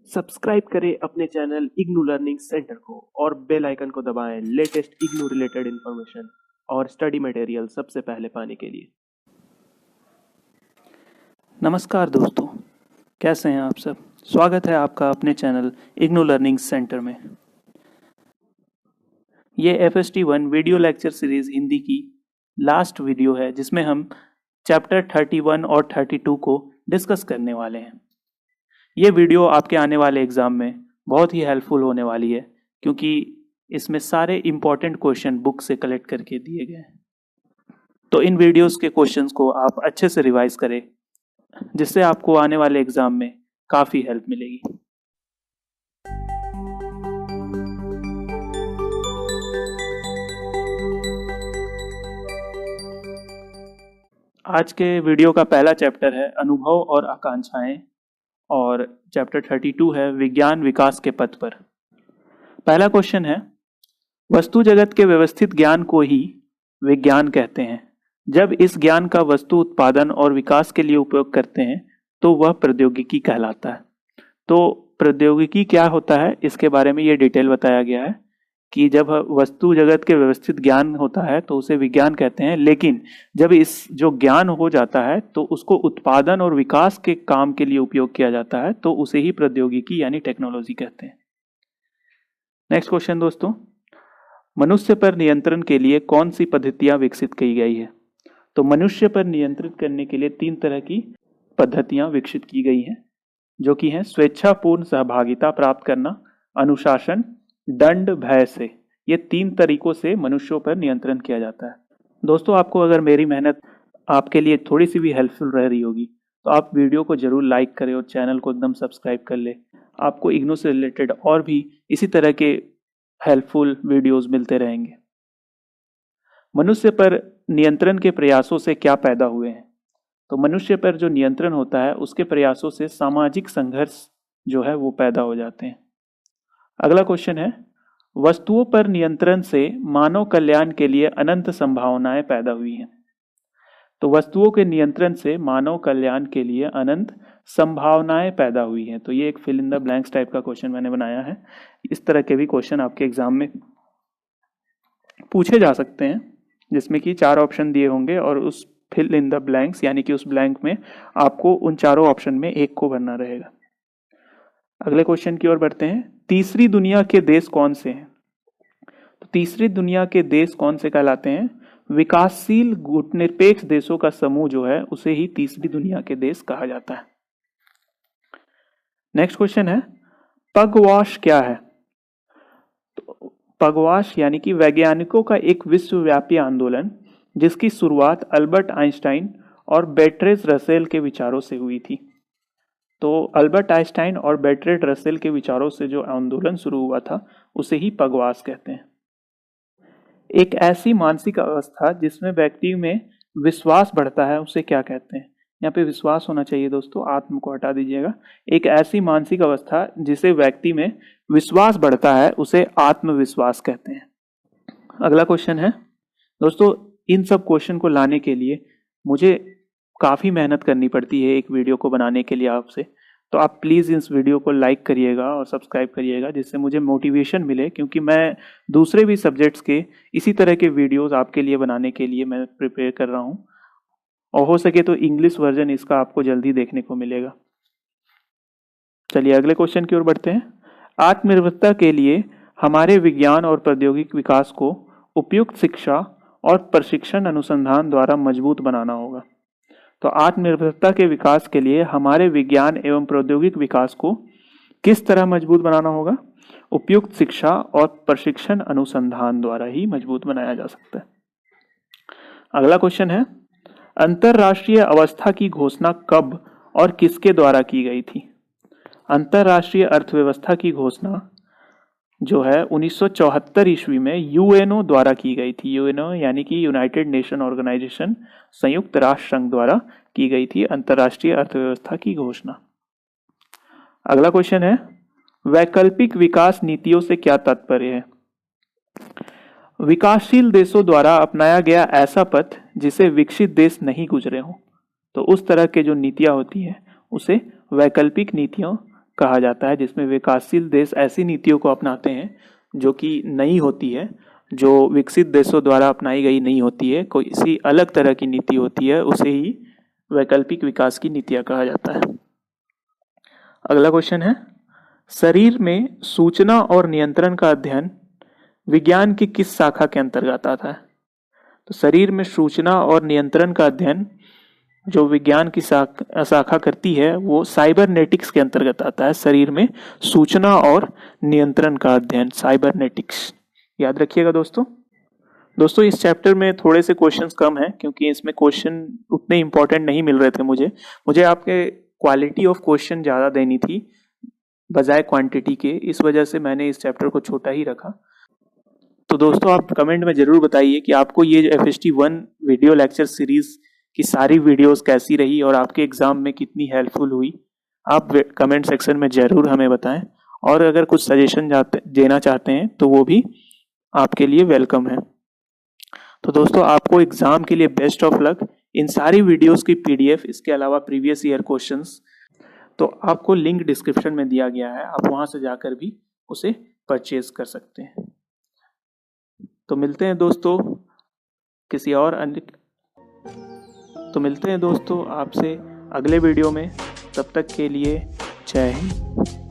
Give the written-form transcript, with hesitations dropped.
Subscribe करें अपने channel IGNOU learning centre को और बेल आइकन को दबाएं लेटेस्ट इग्नू रिलेटेड इंफॉर्मेशन और स्टडी मटेरियल सबसे पहले पाने के लिए। नमस्कार दोस्तों, कैसे हैं आप सब। स्वागत है आपका अपने चैनल इग्नू लर्निंग सेंटर में। ये FST1 video lecture series Hindi की लास्ट वीडियो है जिसमें हम चैप्टर 31 और 32 को डिस्कस करने वाले हैं। ये वीडियो आपके आने वाले एग्ज़ाम में बहुत ही हेल्पफुल होने वाली है क्योंकि इसमें सारे इम्पॉर्टेंट क्वेश्चन बुक से कलेक्ट करके दिए गए हैं। तो इन वीडियोस के क्वेश्चंस को आप अच्छे से रिवाइज करें जिससे आपको आने वाले एग्ज़ाम में काफ़ी हेल्प मिलेगी। आज के वीडियो का पहला चैप्टर है अनुभव और आकांक्षाएं और चैप्टर 32 है विज्ञान विकास के पथ पर। पहला क्वेश्चन है, वस्तु जगत के व्यवस्थित ज्ञान को ही विज्ञान कहते हैं। जब इस ज्ञान का वस्तु उत्पादन और विकास के लिए उपयोग करते हैं तो वह प्रौद्योगिकी कहलाता है। तो प्रौद्योगिकी क्या होता है इसके बारे में ये डिटेल बताया गया है कि जब वस्तु जगत के व्यवस्थित ज्ञान होता है तो उसे विज्ञान कहते हैं, लेकिन जब इस जो ज्ञान हो जाता है तो उसको उत्पादन और विकास के काम के लिए उपयोग किया जाता है तो उसे ही प्रौद्योगिकी यानी टेक्नोलॉजी कहते हैं। नेक्स्ट क्वेश्चन दोस्तों, मनुष्य पर नियंत्रण के लिए कौन सी पद्धतियां विकसित की गई है। तो मनुष्य पर नियंत्रित करने के लिए 3 तरह की पद्धतियां विकसित की गई हैं जो कि हैं स्वेच्छापूर्ण सहभागिता प्राप्त करना, अनुशासन, दंड, भय से। ये 3 तरीकों से मनुष्यों पर नियंत्रण किया जाता है। दोस्तों, आपको अगर मेरी मेहनत आपके लिए थोड़ी सी भी हेल्पफुल रह रही होगी तो आप वीडियो को जरूर लाइक करें और चैनल को एकदम सब्सक्राइब कर ले। आपको इग्नू से रिलेटेड और भी इसी तरह के हेल्पफुल वीडियोस मिलते रहेंगे। मनुष्य पर नियंत्रण के प्रयासों से क्या पैदा हुए हैं। तो मनुष्य पर जो नियंत्रण होता है उसके प्रयासों से सामाजिक संघर्ष जो है वो पैदा हो जाते हैं। अगला क्वेश्चन है, वस्तुओं पर नियंत्रण से मानव कल्याण के लिए अनंत संभावनाएं पैदा हुई हैं। तो वस्तुओं के नियंत्रण से मानव कल्याण के लिए अनंत संभावनाएं पैदा हुई हैं। तो ये एक fill in the blanks type का क्वेश्चन मैंने बनाया है। इस तरह के भी क्वेश्चन आपके एग्जाम में पूछे जा सकते हैं जिसमें कि 4 ऑप्शन दिए होंगे और उस फिल इन द ब्लैंक्स यानी कि उस ब्लैंक में आपको उन चारों ऑप्शन में एक को भरना रहेगा। अगले क्वेश्चन की ओर बढ़ते हैं, तीसरी दुनिया के देश कौन से हैं। तो तीसरी दुनिया के देश कौन से कहलाते हैं। विकासशील गुटनिरपेक्ष देशों का समूह जो है उसे ही तीसरी दुनिया के देश कहा जाता है। नेक्स्ट क्वेश्चन है, पगवाश क्या है। तो पगवाश यानी कि वैज्ञानिकों का एक विश्वव्यापी आंदोलन जिसकी शुरुआत अल्बर्ट आइंस्टाइन और बेर्ट्रेड रसेल के विचारों से हुई थी। तो अल्बर्ट आइंस्टाइन और बेर्ट्रेड रसेल के विचारों से जो आंदोलन शुरू हुआ था उसे ही पगवास कहते हैं। एक ऐसी मानसिक अवस्था जिसमें व्यक्ति में विश्वास बढ़ता है उसे क्या कहते हैं। यहाँ पे विश्वास होना चाहिए दोस्तों, आत्म को हटा दीजिएगा। एक ऐसी मानसिक अवस्था जिसे व्यक्ति में विश्वास बढ़ता है उसे आत्मविश्वास कहते हैं। अगला क्वेश्चन है दोस्तों, इन सब क्वेश्चन को लाने के लिए मुझे काफ़ी मेहनत करनी पड़ती है एक वीडियो को बनाने के लिए आपसे, तो आप प्लीज़ इस वीडियो को लाइक करिएगा और सब्सक्राइब करिएगा जिससे मुझे मोटिवेशन मिले, क्योंकि मैं दूसरे भी सब्जेक्ट्स के इसी तरह के वीडियोस आपके लिए बनाने के लिए मैं प्रिपेयर कर रहा हूँ और हो सके तो इंग्लिश वर्जन इसका आपको जल्दी देखने को मिलेगा। चलिए अगले क्वेश्चन की ओर बढ़ते हैं, आत्मनिर्भरता के लिए हमारे विज्ञान और प्रौद्योगिक विकास को उपयुक्त शिक्षा और प्रशिक्षण अनुसंधान द्वारा मजबूत बनाना होगा। तो आत्मनिर्भरता के विकास के लिए हमारे विज्ञान एवं प्रौद्योगिक विकास को किस तरह मजबूत बनाना होगा। उपयुक्त शिक्षा और प्रशिक्षण अनुसंधान द्वारा ही मजबूत बनाया जा सकता है। अगला क्वेश्चन है, अंतरराष्ट्रीय अवस्था की घोषणा कब और किसके द्वारा की गई थी। अंतरराष्ट्रीय अर्थव्यवस्था की घोषणा जो है 1974 ईस्वी में यूएनओ द्वारा की गई थी। यूएनओ यानी कि यूनाइटेड नेशन ऑर्गेनाइजेशन, संयुक्त राष्ट्र संघ द्वारा की गई थी अंतरराष्ट्रीय अर्थव्यवस्था की घोषणा। अगला क्वेश्चन है, वैकल्पिक विकास नीतियों से क्या तात्पर्य है। विकासशील देशों द्वारा अपनाया गया ऐसा पथ जिसे विकसित देश नहीं गुजरे हों। तो उस तरह के जो नीतियां होती हैं उसे वैकल्पिक नीतियों कहा जाता है, जिसमें विकासशील देश ऐसी नीतियों को अपनाते हैं जो कि नई होती है, जो विकसित देशों द्वारा अपनाई गई नहीं होती है, कोई इसी अलग तरह की नीति होती है, उसे ही वैकल्पिक विकास की नीतियां कहा जाता है। अगला क्वेश्चन है, शरीर में सूचना और नियंत्रण का अध्ययन विज्ञान की किस शाखा के अंतर्गत आता है? तो शरीर में सूचना और नियंत्रण का अध्ययन जो विज्ञान की शाखा करती है वो साइबरनेटिक्स के अंतर्गत आता है। शरीर में सूचना और नियंत्रण का अध्ययन, साइबरनेटिक्स, याद रखिएगा दोस्तों इस चैप्टर में थोड़े से क्वेश्चंस कम हैं क्योंकि इसमें क्वेश्चन उतने इंपॉर्टेंट नहीं मिल रहे थे। मुझे आपके क्वालिटी ऑफ क्वेश्चन ज़्यादा देनी थी बजाय क्वांटिटी के, इस वजह से मैंने इस चैप्टर को छोटा ही रखा। तो दोस्तों आप कमेंट में ज़रूर बताइए कि आपको ये FST 1 वीडियो लेक्चर सीरीज़ की सारी वीडियोस कैसी रही और आपके एग्ज़ाम में कितनी हेल्पफुल हुई। आप कमेंट सेक्शन में ज़रूर हमें बताएं, और अगर कुछ सजेशन देना चाहते हैं तो वो भी आपके लिए वेलकम है। तो दोस्तों आपको एग्ज़ाम के लिए बेस्ट ऑफ लक। इन सारी वीडियोस की PDF, इसके अलावा प्रीवियस ईयर क्वेश्चंस, तो आपको लिंक डिस्क्रिप्शन में दिया गया है, आप वहाँ से जाकर भी उसे परचेज कर सकते हैं। तो मिलते हैं दोस्तों आपसे अगले वीडियो में। तब तक के लिए जय हिंद।